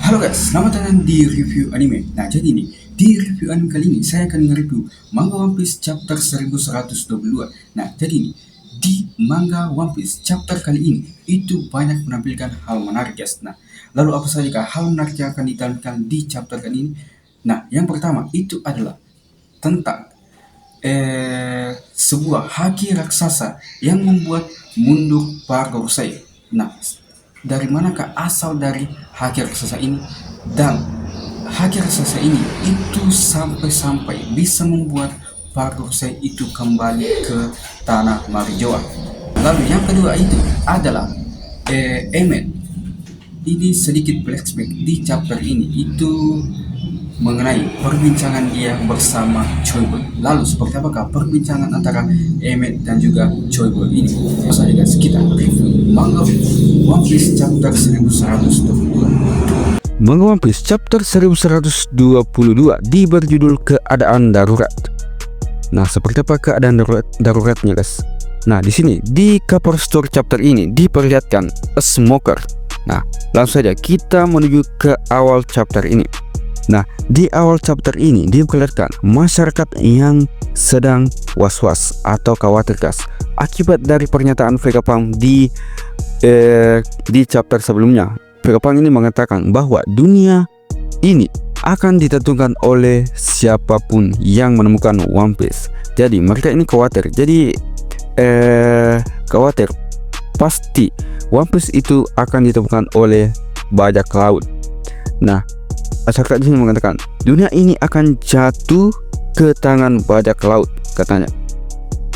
Halo guys, selamat datang di review anime. Nah, jadi nih, di review anime kali ini saya akan nge-review manga One Piece chapter 1122. Nah, jadi nih, di manga One Piece chapter kali ini itu banyak menampilkan hal menarik guys. Nah, lalu apa saja hal menarik yang akan ditampilkan di chapter kali ini? Nah, yang pertama itu adalah tentang sebuah haki raksasa yang membuat mundur para Gorosei. Nah, dari manakah asal dari haki raksasa ini? Dan haki raksasa ini itu sampai-sampai bisa membuat para Gorosei itu kembali ke tanah Marijoa. Lalu yang kedua itu adalah Emet. Ini sedikit flashback di chapter ini itu mengenai perbincangan dia bersama Choiboy. Lalu seperti apakah perbincangan antara Emet dan juga Choiboy ini? Saya guys, kita review manga One Piece chapter 1122. Manga One Piece chapter 1122 di berjudul Keadaan Darurat. Nah, seperti apa keadaan daruratnya guys? Nah, di sini di cover story chapter ini diperlihatkan a smoker. Nah, langsung saja kita menuju ke awal chapter ini. Nah, di awal chapter ini diperlihatkan masyarakat yang sedang was-was atau khawatir guys akibat dari pernyataan Vegapunk di chapter sebelumnya. Vegapunk ini mengatakan bahwa dunia ini akan ditentukan oleh siapapun yang menemukan One Piece. Jadi mereka ini khawatir. Jadi khawatir pasti One Piece itu akan ditemukan oleh bajak laut. Nah, masyarakat di sini mengatakan dunia ini akan jatuh ke tangan bajak laut katanya.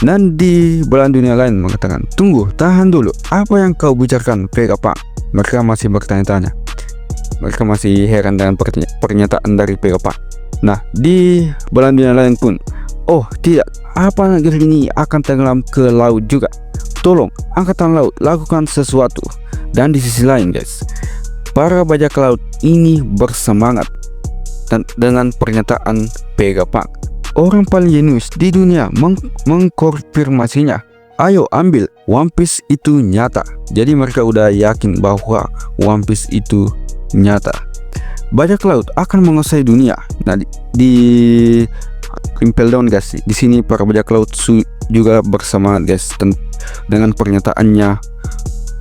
Dan di belahan dunia lain mengatakan, tunggu, tahan dulu, apa yang kau bicarakan Vegapunk? Mereka masih bertanya-tanya. Mereka masih heran dengan pernyataan dari Vegapunk. Nah, di belahan dunia lain pun, oh tidak, apa negeri ini akan tenggelam ke laut juga? Tolong, angkatan laut, lakukan sesuatu. Dan di sisi lain guys, para bajak laut ini bersemangat dan dengan pernyataan Vegapunk. Orang paling jenius di dunia mengkonfirmasinya. Ayo ambil, One Piece itu nyata. Jadi mereka udah yakin bahwa One Piece itu nyata. Bajak laut akan menguasai dunia. Nah, di Impel Down guys, di sini para bajak laut juga bersemangat guys dengan pernyataannya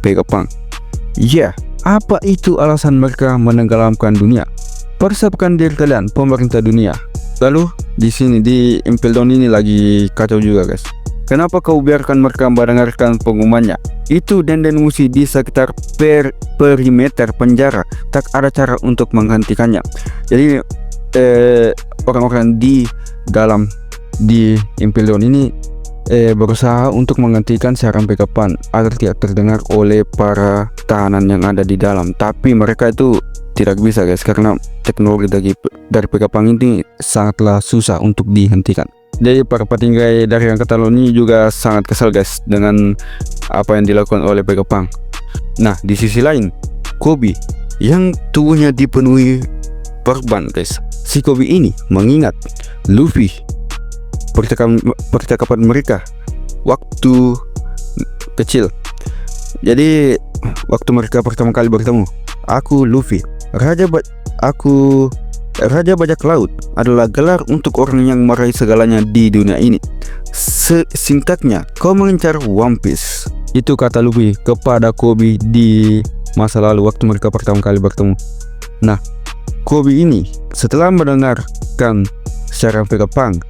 Vegapunk. Ya, apa itu alasan mereka menenggelamkan dunia? Persiapkan diri kalian, pemerintah dunia. Lalu di sini di Impel Down ini lagi kacau juga guys. Kenapa kau biarkan mereka mendengarkan pengumumannya? Itu Denden Mushi di sekitar perimeter penjara. Tak ada cara untuk menghentikannya. Jadi orang-orang di Impel Down ini berusaha untuk menghentikan siaran Vegapunk agar tidak terdengar oleh para tahanan yang ada di dalam. Tapi mereka itu tidak bisa guys, karena teknologi dari Vegapunk ini sangatlah susah untuk dihentikan. Jadi para petinggai dari angkatan laut ini juga sangat kesal guys dengan apa yang dilakukan oleh Vegapunk. Nah, di sisi lain, Koby yang tubuhnya dipenuhi perban guys. Si Koby ini mengingat Luffy, percakapan mereka waktu kecil. Jadi waktu mereka pertama kali bertemu, aku Luffy, Raja Bajak Laut adalah gelar untuk orang yang meraih segalanya di dunia ini. Singkatnya, kau mengincar One Piece. Itu kata Luffy kepada Koby di masa lalu waktu mereka pertama kali bertemu. Nah, Koby ini setelah mendengarkan siaran Vegapunk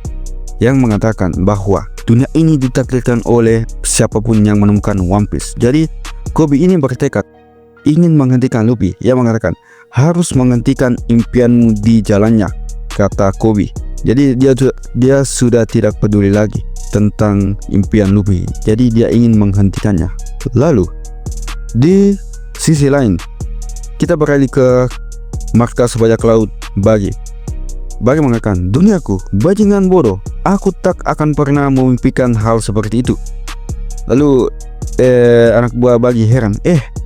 yang mengatakan bahwa dunia ini ditakdirkan oleh siapapun yang menemukan One Piece. Jadi Koby ini bertekad ingin menghentikan Luffy. Ia mengatakan harus menghentikan impianmu di jalannya, kata Koby. Jadi dia sudah tidak peduli lagi tentang impian Luffy. Jadi dia ingin menghentikannya. Lalu di sisi lain kita beralih ke markas bajak laut Bagi mengatakan, duniaku, bajingan bodoh, aku tak akan pernah memimpikan hal seperti itu. Lalu anak buah Bagi heran,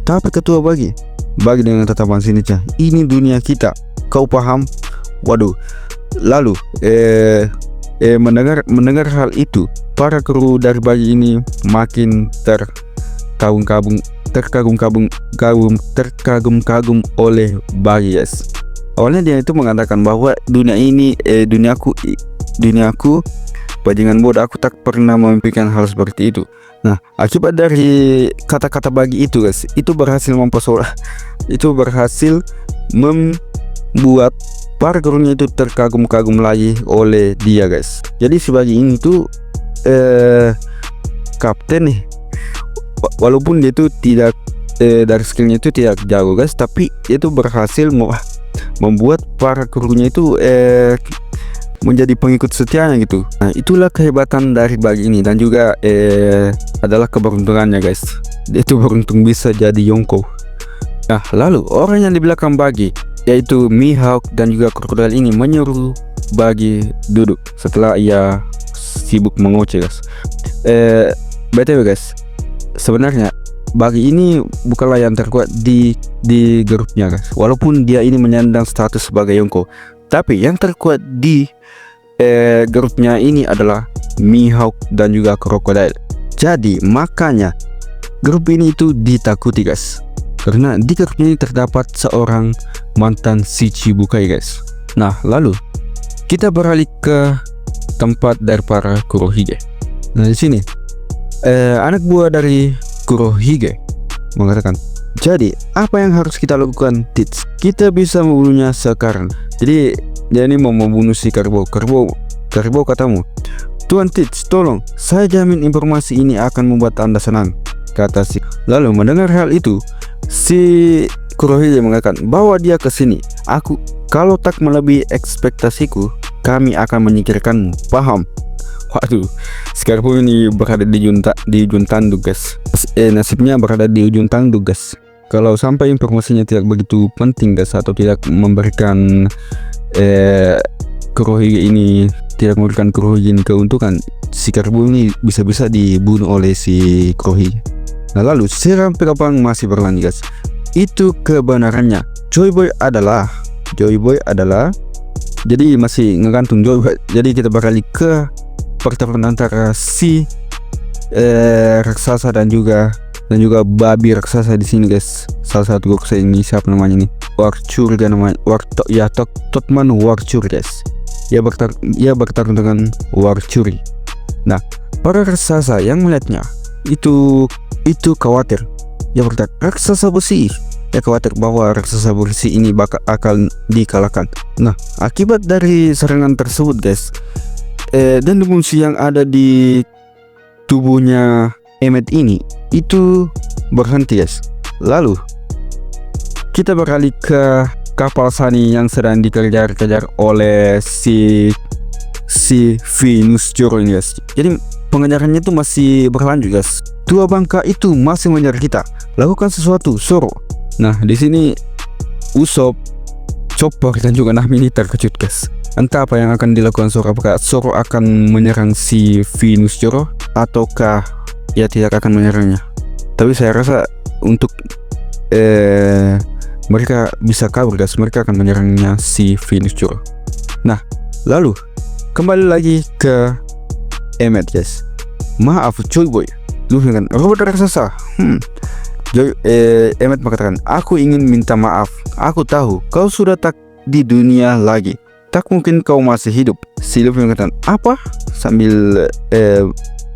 tapi ketua Bagi dengan tatapan sinisnya, ini dunia kita, kau paham? Waduh. Lalu mendengar hal itu, para kru dari Bagi ini makin terkabung-kabung terkagum-kagum oleh Bagi, guys. Awalnya dia itu mengatakan bahwa duniaku bajingan bodoh, aku tak pernah memimpikan hal seperti itu. Nah, akibat dari kata-kata Bagi itu, guys, itu berhasil membuat para gurunya itu terkagum-kagum lagi oleh dia, guys. Jadi si Bagi ini tuh kapten nih, walaupun dia itu tidak dari skillnya itu tidak jago, guys, tapi dia itu berhasil membuat para gurunya itu menjadi pengikut setianya gitu. Nah, itulah kehebatan dari Bagi ini, dan juga adalah keberuntungannya, guys. Dia itu beruntung bisa jadi Yonko. Nah, lalu orang yang di belakang Bagi, yaitu Mihawk dan juga krokodil ini, menyuruh Bagi duduk setelah ia sibuk mengoceh, guys. BTW, guys, sebenarnya Bagi ini bukanlah yang terkuat di grupnya, guys. Walaupun dia ini menyandang status sebagai Yonko, tapi yang terkuat di grupnya ini adalah Mihawk dan juga krokodil. Jadi makanya grup ini itu ditakuti, guys, karena di grup ini terdapat seorang mantan Shichibukai, guys. Nah, lalu kita beralih ke tempat dari para Kurohige. Nah, di sini anak buah dari Kurohige mengatakan, jadi apa yang harus kita lakukan, Tits? Kita bisa membunuhnya sekarang. Jadi dia ini mau membunuh si Karbo katamu, Tuan Tits, tolong, saya jamin informasi ini akan membuat Anda senang, kata si. Lalu mendengar hal itu, si Kurohige mengatakan bahwa dia ke sini. Kalau tak melebihi ekspektasiku, kami akan menyingkirkanmu, paham? Waduh, Scarpo ini berada di ujung tanduk, guys. Nasibnya berada di ujung tanduk, guys. Kalau sampai informasinya tidak begitu penting, guys, atau tidak memberikan Kurohige ini keuntungan, si Scarpo ini bisa-bisa dibunuh oleh si Kurohige. Nah, lalu seram perang masih berlanjut, guys. Itu kebenarannya. Joy Boy adalah jadi masih ngegantung Joy Boy. Jadi kita beralih ke pertarungan antara si raksasa dan juga babi raksasa di sini, guys. Salah satu raksasa ini siapa namanya nih? Warcur dan namanya Totman Warcur, guys. Ia bertarung dengan Warcuri. Nah, para raksasa yang melihatnya itu khawatir. Ia berkata, raksasa besi. Ia khawatir bahwa raksasa besi ini akan dikalahkan. Nah, akibat dari serangan tersebut, guys, dan demonstrasi yang ada di tubuhnya Emmet ini itu berhenti, guys. Lalu kita beralih ke kapal Sunny yang sedang dikejar-kejar oleh si Venus Zoro ini, guys. Jadi pengejarannya itu masih berlanjut, guys. Dua bangka itu masih mengejar kita. Lakukan sesuatu, Zoro. Nah, di sini Usopp, Chopper dan juga Nami ini terkejut, guys. Entah apa yang akan dilakukan Zoro. Apakah Zoro akan menyerang si Venus Zoro ataukah ia tidak akan menyerangnya? Tapi saya rasa untuk mereka bisa kabur, guys. Mereka akan menyerangnya si Venus Zoro. Nah, lalu kembali lagi ke Emmet, guys. Maaf, Joy Boy. Luffy kan robot raksasa. Emmet mengatakan, aku ingin minta maaf. Aku tahu kau sudah tak di dunia lagi. Tak mungkin kau masih hidup. Si Luffy mengatakan, apa? Sambil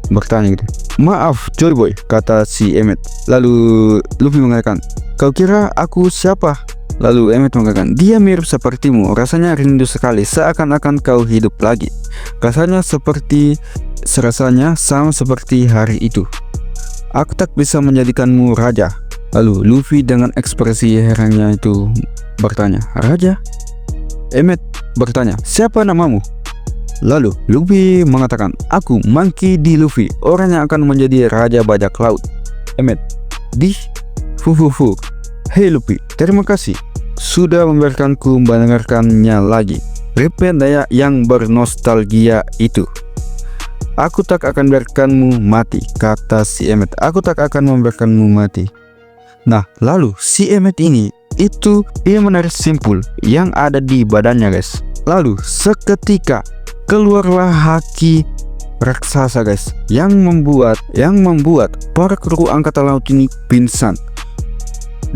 bertanya gitu. Maaf, Joy Boy, kata si Emmet. Lalu Luffy mengatakan, kau kira aku siapa? Lalu Emmet mengatakan, dia mirip sepertimu. Rasanya rindu sekali, seakan-akan kau hidup lagi. Rasanya sama seperti hari itu. Aku tak bisa menjadikanmu raja. Lalu Luffy dengan ekspresi herannya itu bertanya, raja? Emmet bertanya, siapa namamu? Lalu Luffy mengatakan, aku Monkey D. Luffy, orang yang akan menjadi raja bajak laut. Emmet, di fufufu. Hei Luffy, terima kasih sudah membiarkanku mendengarkannya lagi. Repeat daya yang bernostalgia itu. Aku tak akan biarkanmu mati, kata si Emmet. Aku tak akan membiarkanmu mati. Nah, lalu si Emmet ini ia menarik simpul yang ada di badannya, guys. Lalu seketika keluarlah haki raksasa, guys, yang membuat para kru angkatan laut ini pingsan.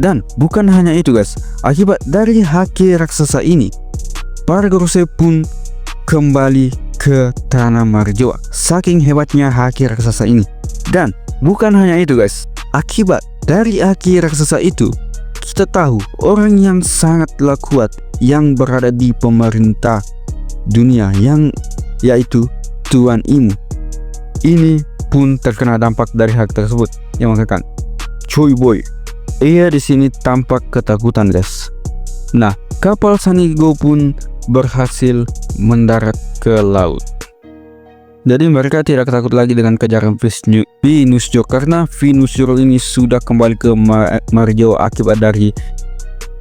Dan bukan hanya itu guys, akibat dari haki raksasa ini, para Gorosei pun kembali ke tanah marjoa. Saking hebatnya haki raksasa ini. Dan bukan hanya itu guys, akibat dari haki raksasa itu, kita tahu orang yang sangatlah kuat yang berada di pemerintah dunia yang yaitu Tuan Imu. Ini pun terkena dampak dari hak tersebut yang mengatakan Choi Boy. Ia di sini tampak ketakutan guys. Nah, kapal Sanigo pun berhasil mendarat ke laut. Jadi mereka tidak takut lagi dengan kejaran Venus Jo karena Venus Jo ini sudah kembali ke marjoa akibat dari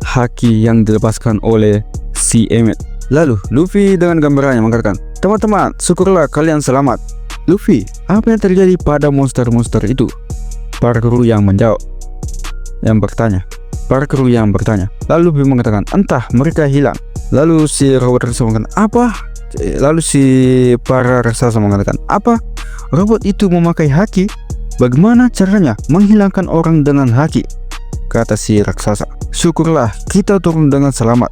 haki yang dilepaskan oleh si Emmet. Lalu Luffy dengan gambarannya mengatakan, teman-teman, syukurlah kalian selamat. Luffy, apa yang terjadi pada monster-monster itu? Para kru yang menjawab. Para kru yang bertanya. Lalu Luffy mengatakan, entah, mereka hilang. Lalu si robot raksasa mengatakan, apa? Lalu si para raksasa mengatakan, apa? Robot itu memakai haki? Bagaimana caranya menghilangkan orang dengan haki? Kata si raksasa. Syukurlah kita turun dengan selamat.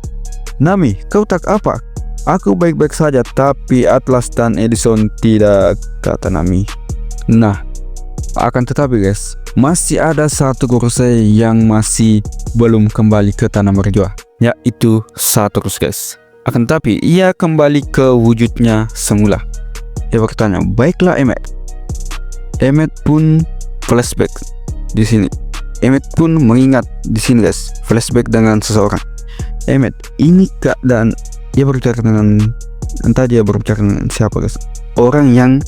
Nami, kau tak apa? Aku baik-baik saja, tapi Atlas dan Edison tidak, kata Nami. Nah, akan tetapi guys, masih ada satu Gorosei yang masih belum kembali ke tanah marjoa, yaitu Saturus guys. Akan tetapi ia kembali ke wujudnya semula. Ia bertanya, baiklah Emmet. Emmet pun flashback di sini. Emmet pun mengingat di sini guys, flashback dengan seseorang. Emmet, ini keadaan. Dia berbicara dengan, entah dia berbicara dengan siapa guys. Orang yang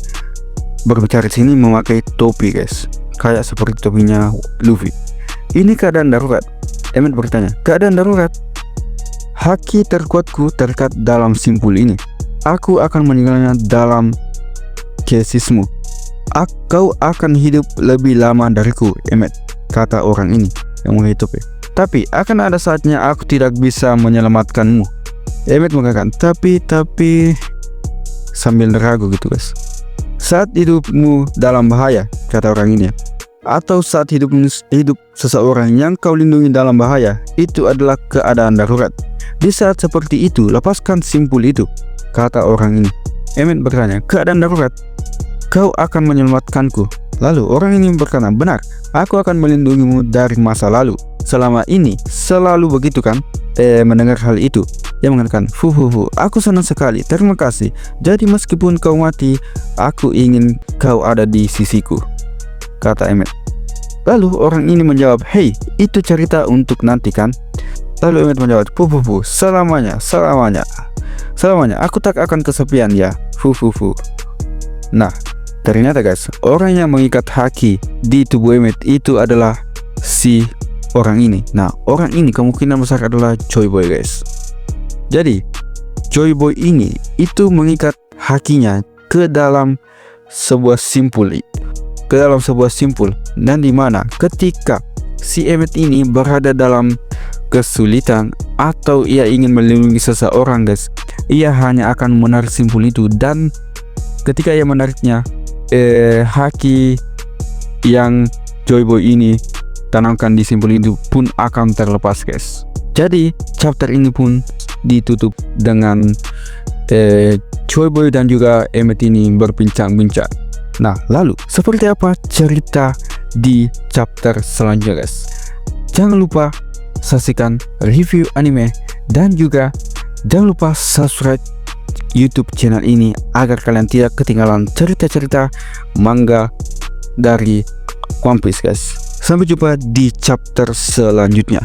berbicara di sini memakai topi guys, kayak seperti topinya Luffy. Ini keadaan darurat. Emmet bertanya, keadaan darurat? Haki terkuatku terikat dalam simpul ini. Aku akan meninggalnya dalam kesismu. Kau akan hidup lebih lama dariku, Emmet, kata orang ini yang memakai topi. Tapi akan ada saatnya aku tidak bisa menyelamatkanmu. Emmet mengatakan, tapi sambil ragu gitu guys. Saat hidupmu dalam bahaya, kata orang ini, atau saat hidup seseorang yang kau lindungi dalam bahaya, itu adalah keadaan darurat. Di saat seperti itu, lepaskan simpul itu, kata orang ini. Emmet bertanya, keadaan darurat? Kau akan menyelamatkanku. Lalu orang ini berkata, benar, aku akan melindungimu dari masa lalu. Selama ini selalu begitu kan? Mendengar hal itu, dia mengatakan, aku senang sekali, terima kasih. Jadi meskipun kau mati, aku ingin kau ada di sisiku, kata Emmet. Lalu orang ini menjawab, hei, itu cerita untuk nanti kan? Lalu Emmet menjawab, selamanya, aku tak akan kesepian ya, Nah, ternyata guys, orang yang mengikat haki di tubuh Emmet itu adalah si orang ini. Nah, orang ini kemungkinan besar adalah Choi Boy guys. Jadi Choi Boy ini itu mengikat hakinya ke dalam sebuah simpul, dan dimana ketika si Emmet ini berada dalam kesulitan atau ia ingin melindungi seseorang guys, ia hanya akan menarik simpul itu, dan ketika ia menariknya, haki yang Choi Boy ini tanamkan di simpul itu pun akan terlepas guys. Jadi chapter ini pun ditutup dengan Choi Boy dan juga Emmet ini berbincang-bincang. Nah, lalu seperti apa cerita di chapter selanjutnya guys? Jangan lupa saksikan review anime dan juga jangan lupa subscribe YouTube channel ini agar kalian tidak ketinggalan cerita-cerita manga dari One Piece guys. Sampai jumpa di chapter selanjutnya.